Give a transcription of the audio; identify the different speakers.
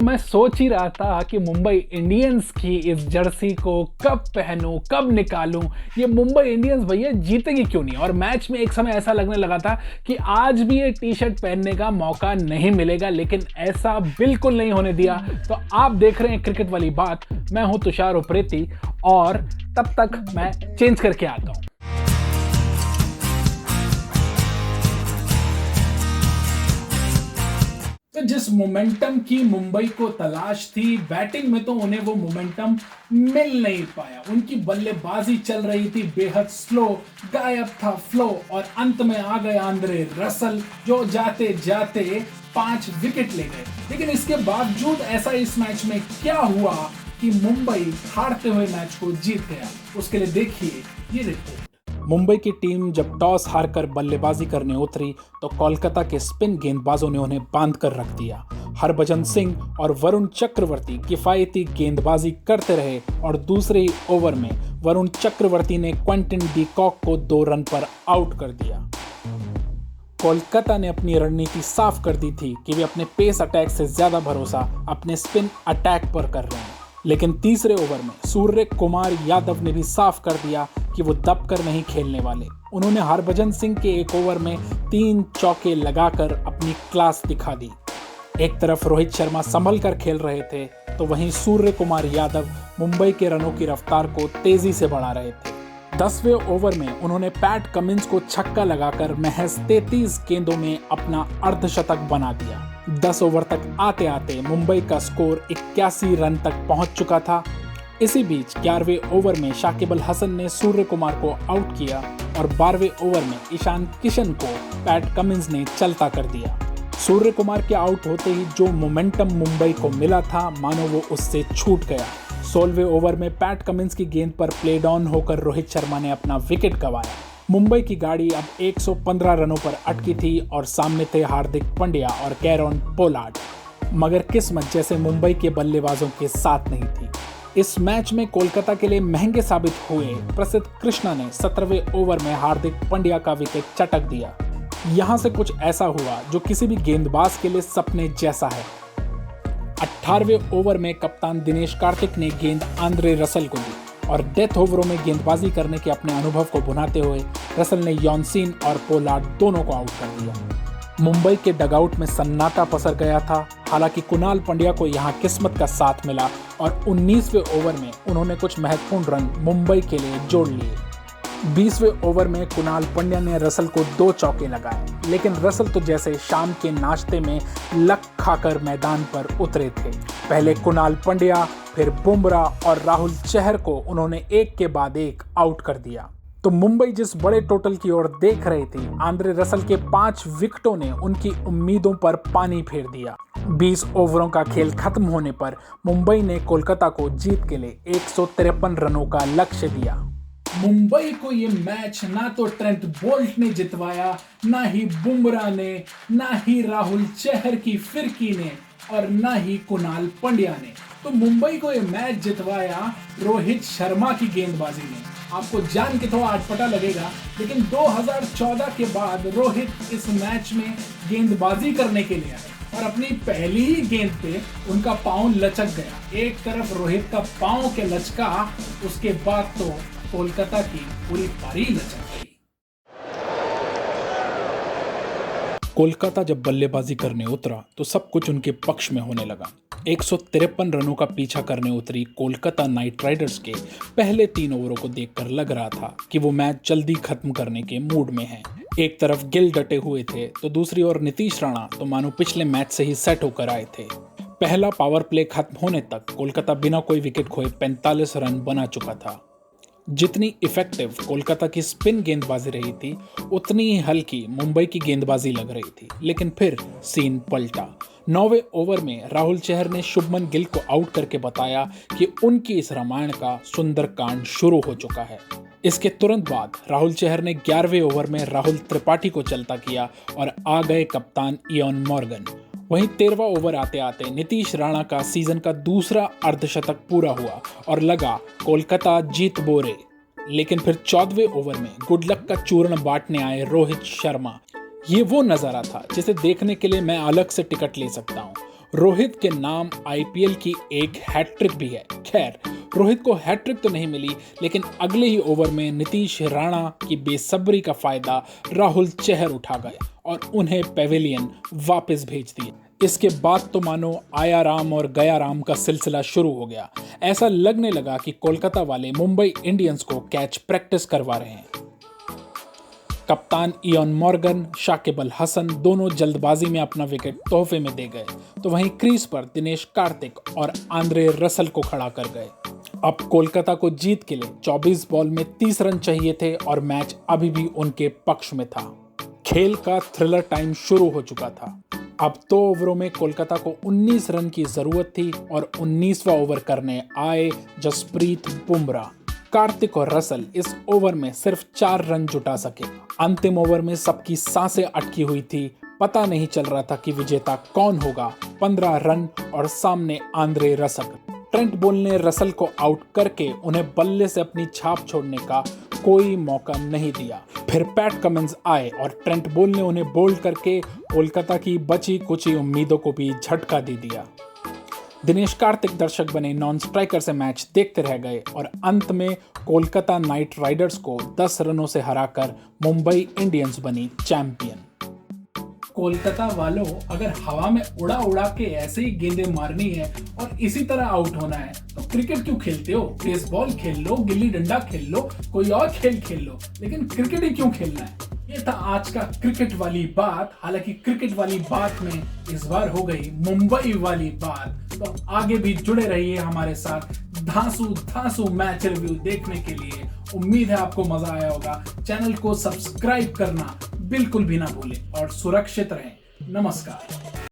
Speaker 1: मैं सोच ही रहा था कि मुंबई इंडियंस की इस जर्सी को कब पहनूं, कब निकालूं। ये मुंबई इंडियंस भैया जीतेगी क्यों नहीं। और मैच में एक समय ऐसा लगने लगा था कि आज भी ये टी शर्ट पहनने का मौका नहीं मिलेगा, लेकिन ऐसा बिल्कुल नहीं होने दिया। तो आप देख रहे हैं क्रिकेट वाली बात। मैं हूं तुषार उप्रेती और तब तक मैं चेंज करके आता हूं। तो जिस मोमेंटम की मुंबई को तलाश थी, बैटिंग में तो उन्हें वो मोमेंटम मिल नहीं पाया। उनकी बल्लेबाजी चल रही थी बेहद स्लो, गायब था फ्लो, और अंत में आ गए आंद्रे रसल जो जाते जाते 5 विकेट ले गए। लेकिन इसके बावजूद ऐसा इस मैच में क्या हुआ कि मुंबई हारते हुए मैच को जीत गया, उसके लिए देखिए ये रिपोर्ट। मुंबई की टीम जब टॉस हारकर बल्लेबाजी करने उतरी तो कोलकाता के स्पिन गेंदबाजों ने उन्हें बांध कर रख दिया। हरभजन सिंह और वरुण चक्रवर्ती किफायती गेंदबाजी करते रहे और दूसरे ही ओवर में वरुण चक्रवर्ती ने क्विंटन डी कॉक को 2 रन पर आउट कर दिया। कोलकाता ने अपनी रणनीति साफ कर दी थी कि वे अपने पेस अटैक से ज्यादा भरोसा अपने स्पिन अटैक पर कर रहे हैं। लेकिन तीसरे ओवर में सूर्य कुमार यादव ने भी साफ कर दिया कि वो दबकर नहीं खेलने वाले। उन्होंने हरभजन सिंह के एक ओवर में 3 चौके लगाकर अपनी क्लास दिखा दी। एक तरफ रोहित शर्मा संभल कर खेल रहे थे तो वहीं सूर्य कुमार यादव मुंबई के रनों की रफ्तार को तेजी से बढ़ा रहे थे। 10वें ओवर में उन्होंने पैट कमिंस को छक्का लगाकर महज 33 गेंदों में अपना अर्धशतक बना दिया। 10 ओवर तक आते आते मुंबई का स्कोर 81 रन तक पहुंच चुका था। इसी बीच 11वें ओवर में शाकिब अल हसन ने सूर्य कुमार को आउट किया और 12वें ओवर में ईशान किशन को पैट कमिंस ने चलता कर दिया। सूर्य कुमार के आउट होते ही जो मोमेंटम मुंबई को मिला था, मानो वो उससे छूट गया। 16वें ओवर में पैट कमिंस की गेंद पर प्ले डाउन होकर रोहित शर्मा ने अपना विकेट गंवाया। मुंबई की गाड़ी अब 115 रनों पर अटकी थी और सामने थे हार्दिक पांड्या और कैरन पोलार्ड, मगर किस्मत जैसे मुंबई के बल्लेबाजों के साथ नहीं थी। इस मैच में कोलकाता के लिए महंगे साबित हुए प्रसिद्ध कृष्णा ने 17वें ओवर में हार्दिक पांड्या का विकेट चटक दिया। यहां से कुछ ऐसा हुआ जो किसी भी गेंदबाज के लिए सपने जैसा है। 18वें ओवर में कप्तान दिनेश कार्तिक ने गेंद आंद्रे रसल को दी और डेथ ओवरों में गेंदबाजी करने के अपने अनुभव को भुनाते हुए रसल ने यॉनसीन और पोलार्ड दोनों को आउट कर दिया। मुंबई के डगआउट में सन्नाटा पसर गया था। हालांकि कुणाल पांड्या को यहां किस्मत का साथ मिला और 19वें ओवर में उन्होंने कुछ महत्वपूर्ण रन मुंबई के लिए जोड़ लिए। 20वें ओवर में कुणाल पांड्या ने रसल को 2 चौके लगाए, लेकिन रसल तो जैसे शाम के नाश्ते में लक खाकर मैदान पर उतरे थे। पहले कुणाल पांड्या, फिर बुमराह और राहुल चहर को उन्होंने एक के बाद एक आउट कर दिया। तो मुंबई जिस बड़े टोटल की ओर देख रही थी, आंद्रे रसल के 5 विकेटों ने उनकी उम्मीदों पर पानी फेर दिया। 20 ओवरों का खेल खत्म होने पर मुंबई ने कोलकाता को जीत के लिए 153 रनों का लक्ष्य दिया। मुंबई को ये मैच ना तो ट्रेंट बोल्ट ने जितवाया, ना ही बुमराह ने, ना ही राहुल चहर की फिरकी ने, और ना ही कुणाल पांड्या ने। तो मुंबई को ये मैच जितवाया रोहित शर्मा की गेंदबाजी ने। आपको जान के थोड़ा अटपटा लगेगा, लेकिन 2014 के बाद रोहित इस मैच में गेंदबाजी करने के लिए आए और अपनी पहली ही गेंद पे उनका पांव लचक गया। एक तरफ रोहित का पांव के लचका, उसके बाद तो कोलकाता की पूरी पारी लचक गई। कोलकाता जब बल्लेबाजी करने उतरा तो सब कुछ उनके पक्ष में होने लगा। 153 रनों का पीछा करने उतरी कोलकाता नाइट राइडर्स के पहले 3 ओवरों को देखकर लग रहा था कि वो मैच जल्दी खत्म करने के मूड में है। एक तरफ गिल डटे हुए थे तो दूसरी ओर नीतीश राणा तो मानो पिछले मैच से ही सेट होकर आए थे। पहला पावर प्ले खत्म होने तक कोलकाता बिना कोई विकेट खोए 45 रन बना चुका था। जितनी इफेक्टिव कोलकाता की स्पिन गेंदबाजी रही थी, उतनी ही हल्की मुंबई की गेंदबाजी लग रही थी। लेकिन फिर सीन पलटा। 9वें ओवर में राहुल चहर ने शुभमन गिल को आउट करके बताया कि उनकी इस रामायण का सुंदरकांड शुरू हो चुका है। इसके तुरंत बाद राहुल चहर ने 11वें ओवर में राहुल त्रिपाठी को चलता किया और आ गए कप्तान इयान मॉर्गन। वहीं 13वां ओवर आते आते नीतीश राणा का सीजन का दूसरा अर्धशतक पूरा हुआ और लगा कोलकाता जीत बोरे। लेकिन फिर 14वें ओवर में गुड लक का चूर्ण बांटने आए रोहित शर्मा। ये वो नजारा था जिसे देखने के लिए मैं अलग से टिकट ले सकता हूँ। रोहित के नाम आईपीएल की एक हैट्रिक भी है। खैर, रोहित को हैट्रिक तो नहीं मिली, लेकिन अगले ही ओवर में नीतीश राणा की बेसब्री का फायदा राहुल चहर उठा गए और उन्हें पेविलियन वापस भेज दिए। इसके बाद तो मानो आया राम और गया राम का सिलसिला शुरू हो गया। ऐसा लगने लगा कि कोलकाता वाले मुंबई इंडियंस को कैच प्रैक्टिस करवा रहे हैं। कप्तान इयॉन मॉर्गन, शाकिब अल हसन दोनों जल्दबाजी में अपना विकेट तोहफे में दे गए, तो वहीं क्रीज पर दिनेश कार्तिक और आंद्रे रसल को खड़ा कर गए। अब कोलकाता को जीत के लिए 24 बॉल में 30 रन चाहिए थे और मैच अभी भी उनके पक्ष में था। खेल का थ्रिलर टाइम शुरू हो चुका था। अब 2 ओवरों में कोलकाता को 19 रन की जरूरत थी और 19वां ओवर करने आए जसप्रीत बुमराह। कार्तिक और रसल इस ओवर में सिर्फ 4 रन जुटा सके। अंतिम ओवर में सबकी सांसें अटकी हुई थी। पता नहीं चल रहा था कि विजेता कौन होगा। 15 रन और सामने आंद्रे रसल। ट्रेंट बोल्ट ने रसल को आउट करके उन्हें बल्ले से अपनी छाप छोड़ने का कोई मौका नहीं दिया। फिर पैट कमिंस आए और ट्रेंट बोल्ट ने उन्हें बोल्ड करके कोलकाता की बची कुची उम्मीदों को भी झटका दे दिया। दिनेश कार्तिक दर्शक बने नॉन स्ट्राइकर से मैच देखते रह गए और अंत में कोलकाता नाइट राइडर्स को 10 रनों से हराकर मुंबई इंडियंस बनी चैंपियन। कोलकाता वालों, अगर हवा में उड़ा उड़ा के ऐसे ही गेंदें मारनी है और इसी तरह आउट होना है तो क्रिकेट क्यों खेलते हो? बेसबॉल खेल लो, गिल्ली डंडा खेल लो, कोई और खेल खेल लो, लेकिन क्रिकेट ही क्यों खेलना है? ये था आज का क्रिकेट वाली बात। हालांकि क्रिकेट वाली बात में इस बार हो गई मुंबई वाली बात। तो आगे भी जुड़े रहिए हमारे साथ धांसू धांसू मैच रिव्यू देखने के लिए। उम्मीद है आपको मजा आया होगा। चैनल को सब्सक्राइब करना बिल्कुल भी ना भूलें और सुरक्षित रहें। नमस्कार।